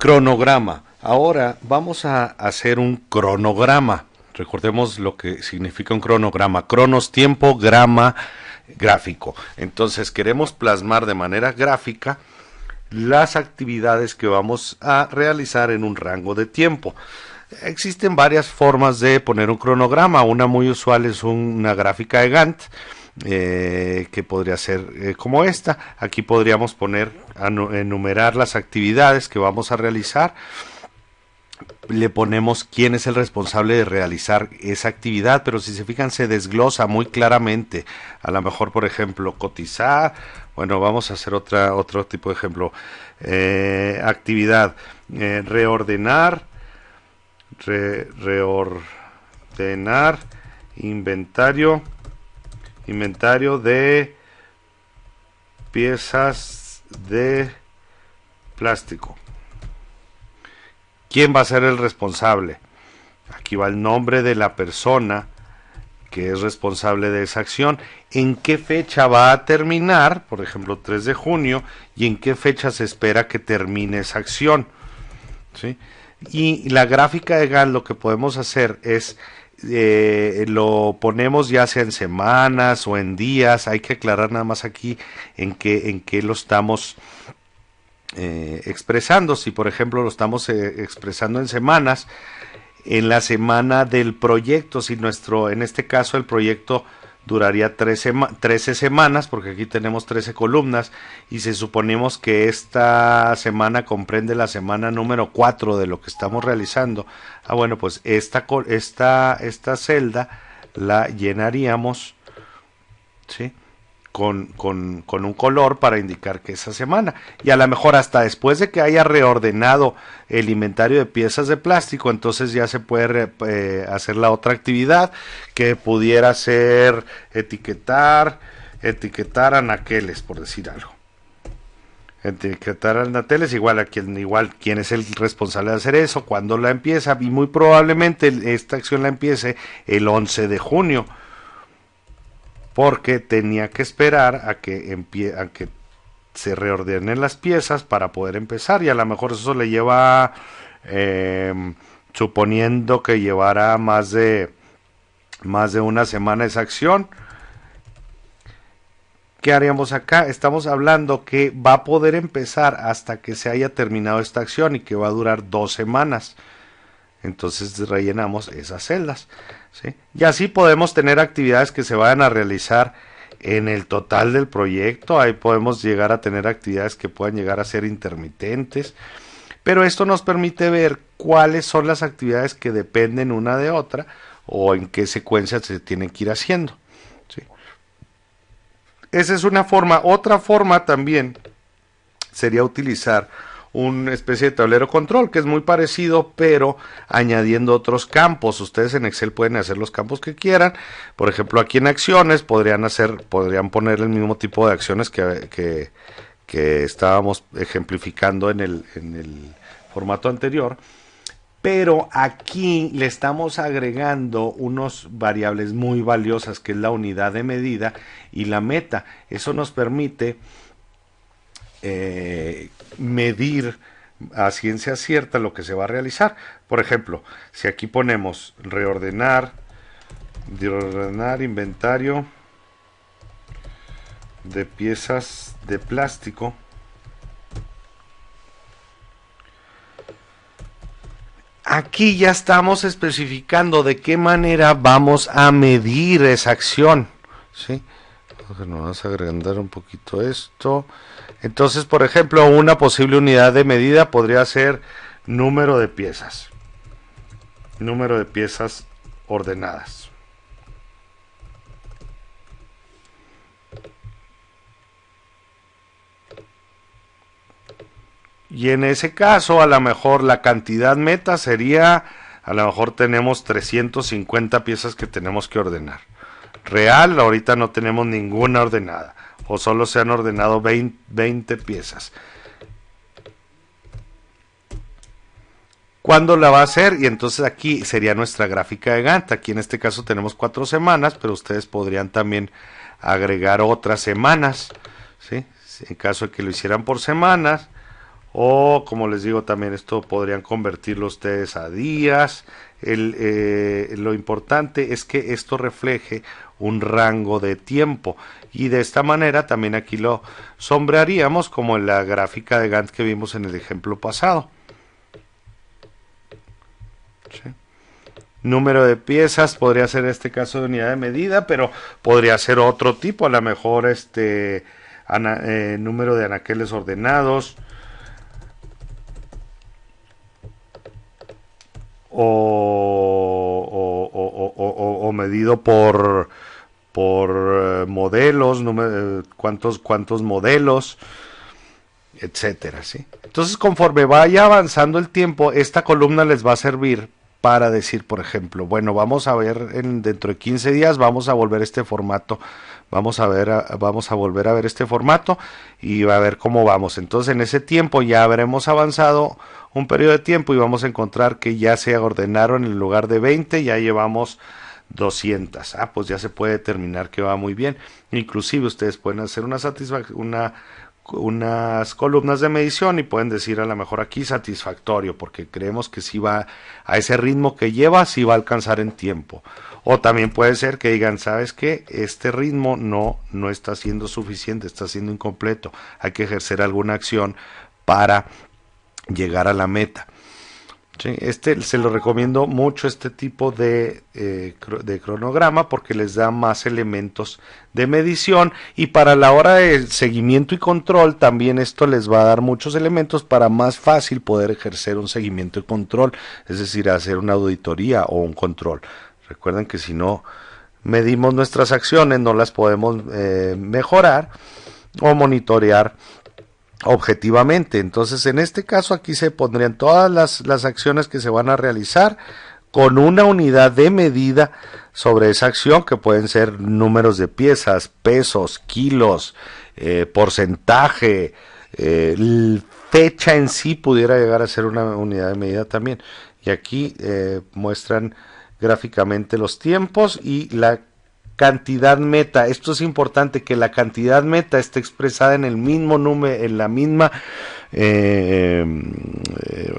Cronograma. Ahora vamos a hacer un cronograma. Recordemos lo que significa un cronograma. Cronos, tiempo, grama, gráfico. Entonces queremos plasmar de manera gráfica las actividades que vamos a realizar en un rango de tiempo. Existen varias formas de poner un cronograma. Una muy usual es una gráfica de Gantt, que podría ser como esta. Aquí podríamos enumerar las actividades que vamos a realizar. Le ponemos quién es el responsable de realizar esa actividad, pero si se fijan se desglosa muy claramente. A lo mejor, por ejemplo, cotizar. Bueno, vamos a hacer otro tipo de ejemplo. Actividad, reordenar inventario de piezas de plástico. ¿Quién va a ser el responsable? Aquí va el nombre de la persona que es responsable de esa acción, en qué fecha va a terminar, por ejemplo 3 de junio, y en qué fecha se espera que termine esa acción, ¿sí? Y la gráfica de Gantt lo que podemos hacer es lo ponemos ya sea en semanas o en días. Hay que aclarar nada más aquí en qué lo estamos expresando. Si por ejemplo lo estamos expresando en semanas, en la semana del proyecto, si en este caso el proyecto duraría 13 semanas, porque aquí tenemos 13 columnas, y si suponemos que esta semana comprende la semana número 4 de lo que estamos realizando, bueno, pues esta celda la llenaríamos, ¿sí?, con un color para indicar que esa semana, y a lo mejor hasta después de que haya reordenado el inventario de piezas de plástico, entonces ya se puede hacer la otra actividad, que pudiera ser etiquetar anaqueles, por decir algo. Etiquetar anaqueles, igual quién es el responsable de hacer eso, cuándo la empieza, y muy probablemente esta acción la empiece el 11 de junio, porque tenía que esperar a que se reordenen las piezas para poder empezar, y a lo mejor eso le lleva, suponiendo que llevara más de una semana esa acción. ¿Qué haríamos acá? Estamos hablando que va a poder empezar hasta que se haya terminado esta acción y que va a durar 2 semanas. Entonces rellenamos esas celdas, ¿sí? Y así podemos tener actividades que se vayan a realizar en el total del proyecto. Ahí podemos llegar a tener actividades que puedan llegar a ser intermitentes, pero esto nos permite ver cuáles son las actividades que dependen una de otra o en qué secuencia se tienen que ir haciendo, ¿sí? Esa es una forma. Otra forma también sería utilizar una especie de tablero control, que es muy parecido, pero añadiendo otros campos. Ustedes en Excel pueden hacer los campos que quieran. Por ejemplo, aquí en acciones podrían poner el mismo tipo de acciones que estábamos ejemplificando en el formato anterior, pero aquí le estamos agregando unos variables muy valiosas, que es la unidad de medida y la meta. Eso nos permite medir a ciencia cierta lo que se va a realizar. Por ejemplo, si aquí ponemos reordenar inventario de piezas de plástico, aquí ya estamos especificando de qué manera vamos a medir esa acción, ¿sí? Nos vamos a agrandar un poquito esto. Entonces, por ejemplo, una posible unidad de medida podría ser número de piezas ordenadas. Y en ese caso, a lo mejor la cantidad meta sería, a lo mejor tenemos 350 piezas que tenemos que ordenar. Real, ahorita no tenemos ninguna ordenada, o solo se han ordenado 20 piezas. ¿Cuándo la va a hacer? Y entonces aquí sería nuestra gráfica de Gantt. Aquí en este caso tenemos 4 semanas, pero ustedes podrían también agregar otras semanas, ¿sí? En caso de que lo hicieran por semanas, o como les digo también esto podrían convertirlo ustedes a días. Lo importante es que esto refleje un rango de tiempo y de esta manera también aquí lo sombrearíamos como en la gráfica de Gantt que vimos en el ejemplo pasado. ¿Sí? Número de piezas podría ser este caso de unidad de medida, pero podría ser otro tipo, a lo mejor número de anaqueles ordenados, o medido por modelos, cuántos modelos, etcétera, ¿sí? Entonces, conforme vaya avanzando el tiempo, esta columna les va a servir para decir, por ejemplo, bueno, vamos a ver dentro de 15 días vamos a volver a este formato, vamos a volver a ver este formato y va a ver cómo vamos. Entonces, en ese tiempo ya habremos avanzado un periodo de tiempo y vamos a encontrar que ya se ordenaron en lugar de 20, ya llevamos 200. Pues ya se puede determinar que va muy bien. Inclusive ustedes pueden hacer unas columnas de medición y pueden decir a lo mejor aquí satisfactorio, porque creemos que si va a ese ritmo que lleva, si va a alcanzar en tiempo. O también puede ser que digan, ¿sabes qué? Este ritmo no está siendo suficiente, está siendo incompleto. Hay que ejercer alguna acción para llegar a la meta. Sí, se lo recomiendo mucho, este tipo de cronograma, porque les da más elementos de medición, y para la hora de seguimiento y control también esto les va a dar muchos elementos para más fácil poder ejercer un seguimiento y control, es decir, hacer una auditoría o un control. Recuerden que si no medimos nuestras acciones no las podemos mejorar o monitorear objetivamente. Entonces, en este caso aquí se pondrían todas las acciones que se van a realizar con una unidad de medida sobre esa acción, que pueden ser números de piezas, pesos, kilos, porcentaje, fecha en sí pudiera llegar a ser una unidad de medida también. Y aquí muestran gráficamente los tiempos y la cantidad meta. Esto es importante, que la cantidad meta esté expresada en el mismo número, en la misma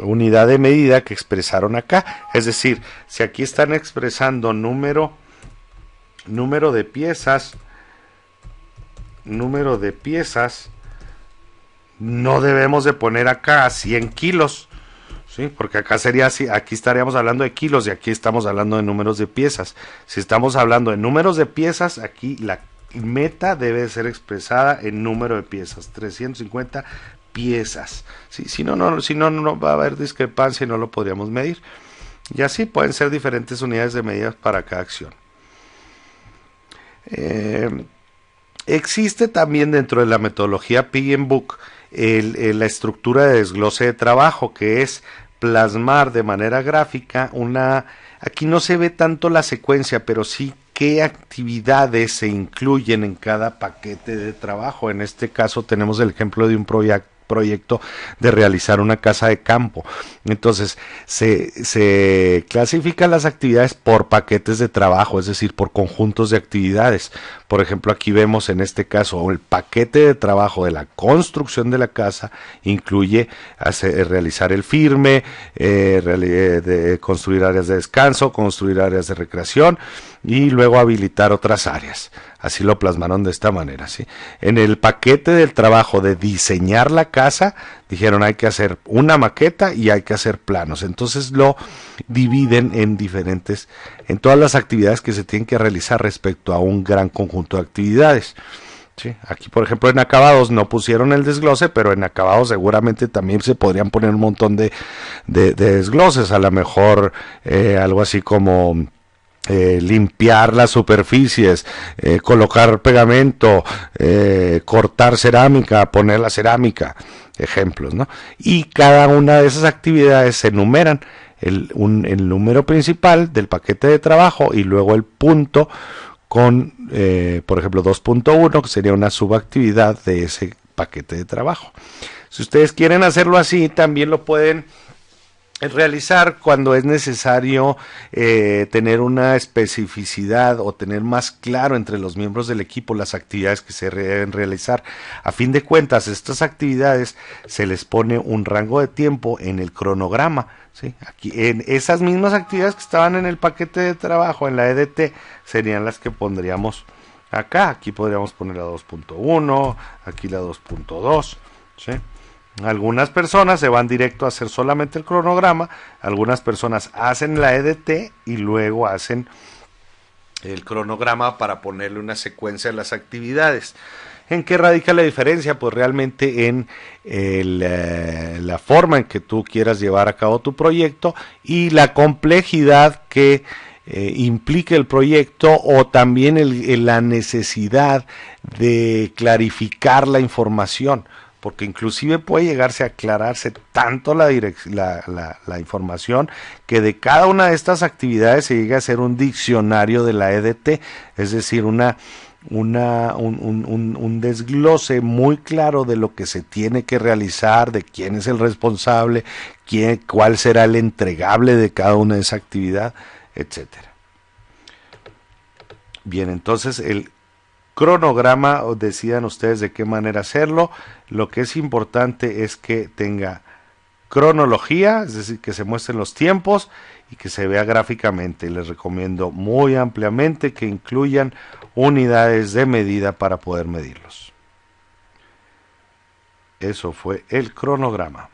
unidad de medida que expresaron acá. Es decir, si aquí están expresando número de piezas, no debemos de poner acá 100 kilos. Sí, porque acá sería así, aquí estaríamos hablando de kilos y aquí estamos hablando de números de piezas. Si estamos hablando de números de piezas, aquí la meta debe ser expresada en número de piezas, 350 piezas. Sí, si no va a haber discrepancia y no lo podríamos medir. Y así pueden ser diferentes unidades de medidas para cada acción. Existe también dentro de la metodología PMBOK la estructura de desglose de trabajo, que es plasmar de manera gráfica aquí no se ve tanto la secuencia, pero sí qué actividades se incluyen en cada paquete de trabajo. En este caso tenemos el ejemplo de un proyecto de realizar una casa de campo. Entonces se clasifican las actividades por paquetes de trabajo, es decir, por conjuntos de actividades. Por ejemplo, aquí vemos en este caso el paquete de trabajo de la construcción de la casa incluye realizar el firme, construir áreas de descanso, construir áreas de recreación y luego habilitar otras áreas. Así lo plasmaron de esta manera, ¿sí? En el paquete del trabajo de diseñar la casa, dijeron hay que hacer una maqueta y hay que hacer planos. Entonces lo dividen en todas las actividades que se tienen que realizar respecto a un gran conjunto de actividades. Sí, aquí por ejemplo en acabados no pusieron el desglose, pero en acabados seguramente también se podrían poner un montón de desgloses, a lo mejor algo así como limpiar las superficies, colocar pegamento, cortar cerámica, poner la cerámica, ejemplos, ¿no? Y cada una de esas actividades se enumeran, el número principal del paquete de trabajo y luego el punto con, por ejemplo, 2.1, que sería una subactividad de ese paquete de trabajo. Si ustedes quieren hacerlo así, también lo pueden realizar cuando es necesario tener una especificidad o tener más claro entre los miembros del equipo las actividades que se deben realizar. A fin de cuentas, estas actividades se les pone un rango de tiempo en el cronograma. ¿Sí? Aquí, en esas mismas actividades que estaban en el paquete de trabajo, en la EDT, serían las que pondríamos acá. Aquí podríamos poner la 2.1, aquí la 2.2, ¿sí? Algunas personas se van directo a hacer solamente el cronograma, algunas personas hacen la EDT y luego hacen el cronograma para ponerle una secuencia de las actividades. ¿En qué radica la diferencia? Pues realmente en la forma en que tú quieras llevar a cabo tu proyecto y la complejidad que implique el proyecto, o también la necesidad de clarificar la información, porque inclusive puede llegarse a aclararse tanto la información que de cada una de estas actividades se llega a hacer un diccionario de la EDT, es decir, un desglose muy claro de lo que se tiene que realizar, de quién es el responsable, cuál será el entregable de cada una de esas actividades, etcétera. Bien, entonces el cronograma, decidan ustedes de qué manera hacerlo. Lo que es importante es que tenga cronología, es decir, que se muestren los tiempos y que se vea gráficamente. Les recomiendo muy ampliamente que incluyan unidades de medida para poder medirlos. Eso fue el cronograma.